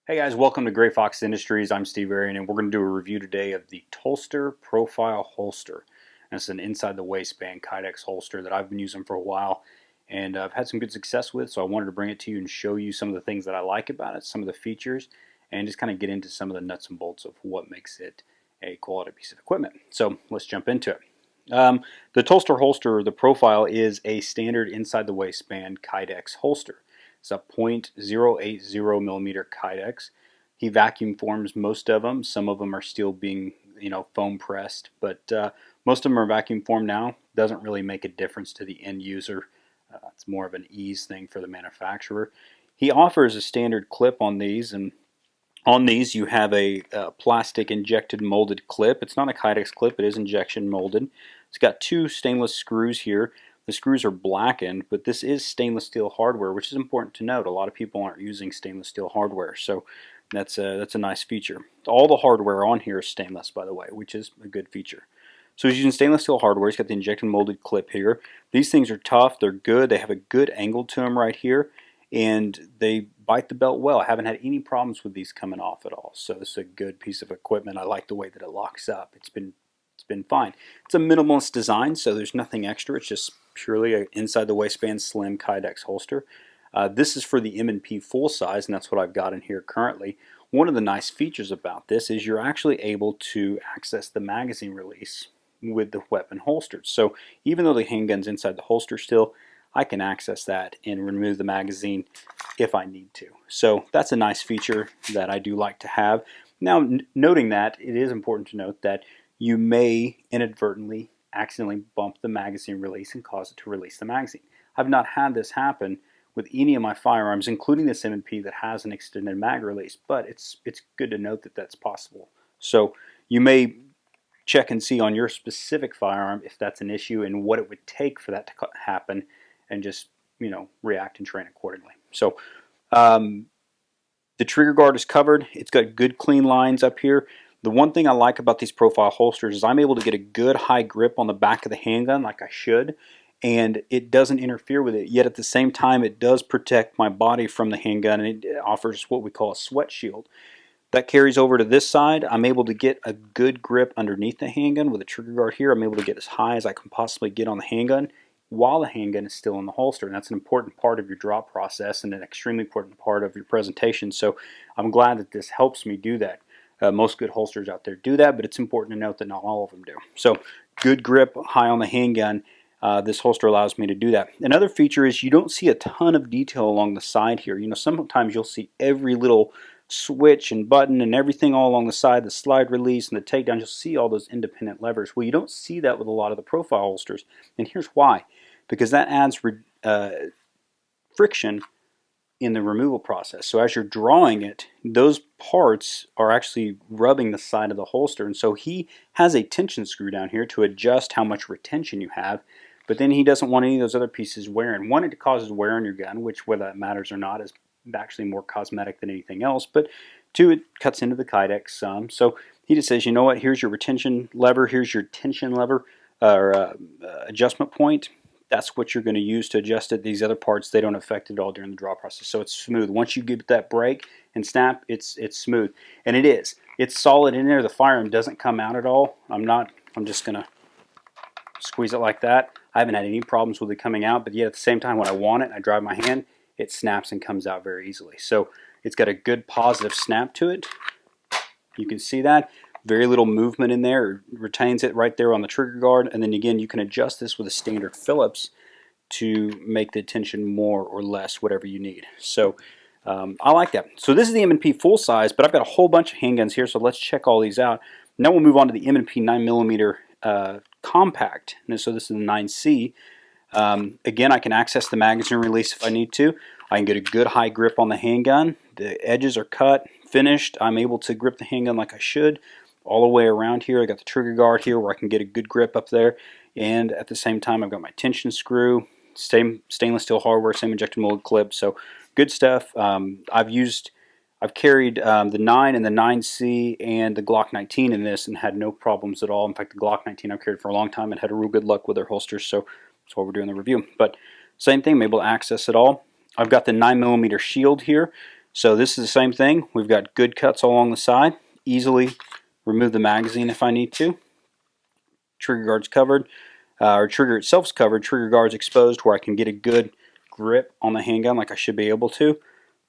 Hey guys, welcome to GreyFox Industries. I'm Steve Arian, and we're going to do a review today of the Tulster Profile Holster. And it's an inside the waistband Kydex holster that I've been using for a while, and I've had some good success with, so I wanted to bring it to you and show you some of the things that I like about it, some of the features, and just kind of get into some of the nuts and bolts of what makes it a quality piece of equipment. So let's jump into it. The Tulster holster, the Profile, is a standard inside the waistband Kydex holster. It's a .080 millimeter Kydex. He vacuum forms most of them. Some of them are still being, foam pressed, but most of them are vacuum formed now. Doesn't really make a difference to the end user. It's more of an ease thing for the manufacturer. He offers a standard clip on these, and on these you have a plastic injected molded clip. It's not a Kydex clip, it is injection molded. It's got two stainless screws here. The screws are blackened, but this is stainless steel hardware, which is important to note. A lot of people aren't using stainless steel hardware, so that's a nice feature. All the hardware on here is stainless, by the way, which is a good feature. So he's using stainless steel hardware. He's got the injected molded clip here. These things are tough. They're good. They have a good angle to them right here, and they bite the belt well. I haven't had any problems with these coming off at all. So this is a good piece of equipment. I like the way that it locks up. It's been fine. It's a minimalist design, so there's nothing extra. It's just purely an inside the waistband slim Kydex holster. This is for the M&P full size, and that's what I've got in here currently. One of the nice features about this is you're actually able to access the magazine release with the weapon holstered. So even though the handgun's inside the holster still, I can access that and remove the magazine if I need to. So that's a nice feature that I do like to have. Now, noting that, it is important to note that you may inadvertently accidentally bump the magazine release and cause it to release the magazine. I've not had this happen with any of my firearms, including this M&P that has an extended mag release, but it's good to note that that's possible. So you may check and see on your specific firearm if that's an issue and what it would take for that to happen, and just react and train accordingly. So the trigger guard is covered. It's got good clean lines up here. The one thing I like about these profile holsters is I'm able to get a good high grip on the back of the handgun like I should, and it doesn't interfere with it, yet at the same time it does protect my body from the handgun, and it offers what we call a sweat shield. That carries over to this side. I'm able to get a good grip underneath the handgun with a trigger guard here. I'm able to get as high as I can possibly get on the handgun while the handgun is still in the holster, and that's an important part of your drop process and an extremely important part of your presentation. So I'm glad that this helps me do that. Most good holsters out there do that, but it's important to note that not all of them do. So good grip, high on the handgun. This holster allows me to do that. Another feature is you don't see a ton of detail along the side here. Sometimes you'll see every little switch and button and everything all along the side, the slide release and the takedown. You'll see all those independent levers. Well, you don't see that with a lot of the profile holsters, and here's why. Because that adds friction in the removal process. So as you're drawing it, those parts are actually rubbing the side of the holster, and so he has a tension screw down here to adjust how much retention you have, but then he doesn't want any of those other pieces wearing. One, it causes wear on your gun, which, whether that matters or not, is actually more cosmetic than anything else, but two, it cuts into the Kydex some. So he just says, you know what, here's your retention lever, here's your tension lever or adjustment point. That's what you're going to use to adjust it. These other parts, they don't affect it at all during the draw process. So it's smooth. Once you give it that break and snap, it's smooth. And it is. It's solid in there. The firearm doesn't come out at all. I'm just going to squeeze it like that. I haven't had any problems with it coming out, but yet at the same time, when I want it, I drive my hand, it snaps and comes out very easily. So it's got a good positive snap to it. You can see that. Very little movement in there. It retains it right there on the trigger guard, and then again you can adjust this with a standard Phillips to make the tension more or less, whatever you need. So I like that. So this is the M&P full size, but I've got a whole bunch of handguns here, so let's check all these out. Now we'll move on to the Mmp 9mm Compact. And so this is the 9C. Again, I can access the magazine release if I need to. I can get a good high grip on the handgun. The edges are cut, finished. I'm able to grip the handgun like I should. All the way around here, I got the trigger guard here where I can get a good grip up there, and at the same time I've got my tension screw, same stainless steel hardware, same injected molded clip, so good stuff. I've carried the 9 and the 9C and the Glock 19 in this and had no problems at all. In fact, the Glock 19 I've carried for a long time and had a real good luck with their holsters, so that's why we're doing the review. But same thing, I'm able to access it all. I've got the 9mm shield here. So this is the same thing. We've got good cuts all along the side. Easily remove the magazine if I need to. Trigger guard's covered, or trigger itself's covered. Trigger guard's exposed where I can get a good grip on the handgun like I should be able to.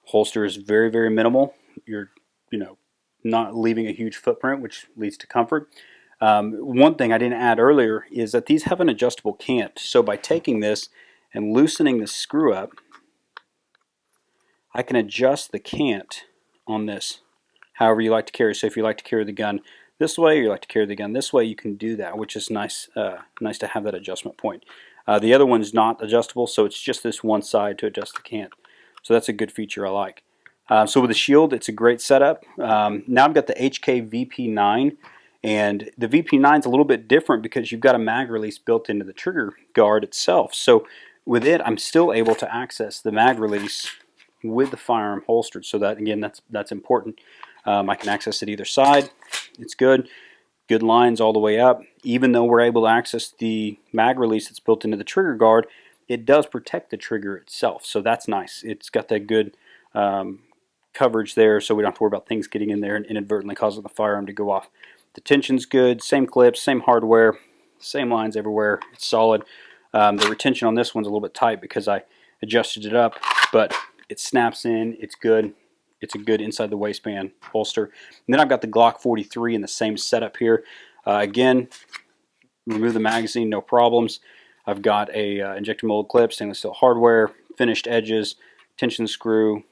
Holster is very, very minimal. You're, not leaving a huge footprint, which leads to comfort. One thing I didn't add earlier is that these have an adjustable cant. So by taking this and loosening the screw up, I can adjust the cant on this however you like to carry. So if you like to carry the gun this way, or you like to carry the gun this way, you can do that, which is nice. Nice to have that adjustment point. The other one's not adjustable, so it's just this one side to adjust the cant. So that's a good feature I like. So with the shield, it's a great setup. Now I've got the HK VP9, and the VP9 is a little bit different because you've got a mag release built into the trigger guard itself. So with it, I'm still able to access the mag release with the firearm holstered. So that, again, that's important. I can access it either side. It's good. Good lines all the way up. Even though we're able to access the mag release that's built into the trigger guard, it does protect the trigger itself. So that's nice. It's got that good coverage there, so we don't have to worry about things getting in there and inadvertently causing the firearm to go off. The tension's good. Same clips, same hardware, same lines everywhere. It's solid. The retention on this one's a little bit tight because I adjusted it up, but it snaps in. It's good. It's a good inside the waistband holster. And then I've got the Glock 43 in the same setup here. Again, remove the magazine, no problems. I've got a injector molded clip, stainless steel hardware, finished edges, tension screw,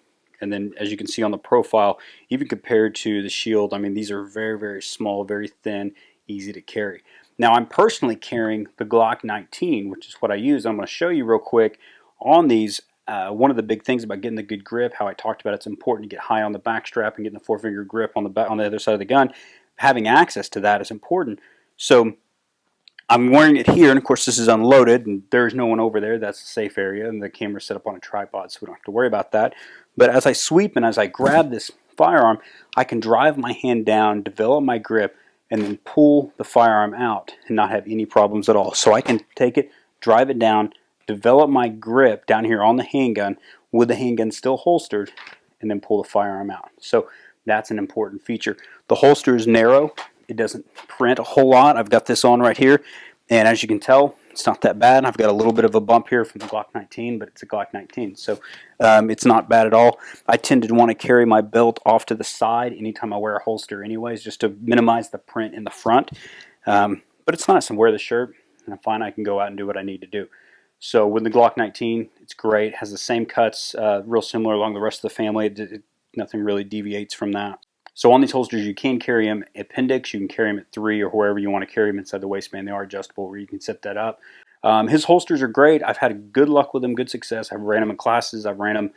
and then as you can see on the profile, even compared to the shield, I mean, these are very, very small, very thin, easy to carry. Now I'm personally carrying the Glock 19, which is what I use. I'm going to show you real quick on these. One of the big things about getting the good grip, how I talked about it's important to get high on the back strap and getting the four-finger grip on the other side of the gun. Having access to that is important. So I'm wearing it here, and of course this is unloaded, and there's no one over there. That's a safe area, and the camera's set up on a tripod, so we don't have to worry about that. But as I sweep and as I grab this firearm, I can drive my hand down, develop my grip, and then pull the firearm out and not have any problems at all. So I can take it, drive it down, develop my grip down here on the handgun with the handgun still holstered, and then pull the firearm out. So that's an important feature. The holster is narrow. It doesn't print a whole lot. I've got this on right here, and as you can tell, it's not that bad. I've got a little bit of a bump here from the Glock 19, but it's a Glock 19, so it's not bad at all. I tend to want to carry my belt off to the side anytime I wear a holster anyways, just to minimize the print in the front. But it's nice. I wear the shirt, and I'm fine. I can go out and do what I need to do. So with the Glock 19, it's great. It has the same cuts, real similar along the rest of the family. Nothing really deviates from that. So on these holsters, you can carry them at appendix. You can carry them at 3 or wherever you want to carry them inside the waistband. They are adjustable where you can set that up. His holsters are great. I've had good luck with them, good success. I've ran them in classes. I've ran them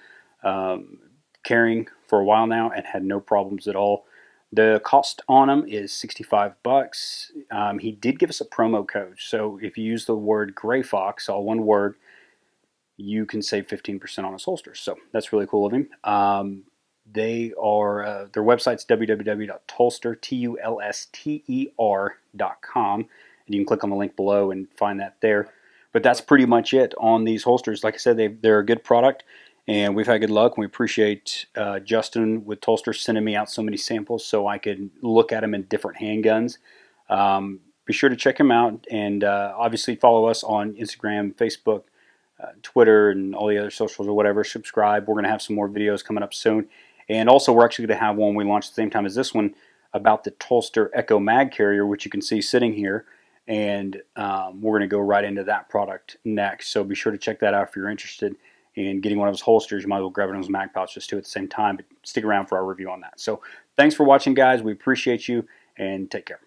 carrying for a while now and had no problems at all. The cost on them is $65. He did give us a promo code. So if you use the word GreyFox, all one word, you can save 15% on his holsters. So that's really cool of him. They are their website's www.tulster.com, and you can click on the link below and find that there. But that's pretty much it on these holsters. Like I said, they're a good product, and we've had good luck. And we appreciate Justin with Tulster sending me out so many samples so I could look at them in different handguns. Be sure to check him out, and obviously follow us on Instagram, Facebook, Twitter, and all the other socials or whatever. Subscribe. We're going to have some more videos coming up soon. And also, we're actually going to have one we launched at the same time as this one about the Tulster Echo Mag Carrier, which you can see sitting here. And we're going to go right into that product next. So be sure to check that out if you're interested in getting one of those holsters. You might as well grab one of those mag pouches too at the same time. But stick around for our review on that. So thanks for watching, guys. We appreciate you, and take care.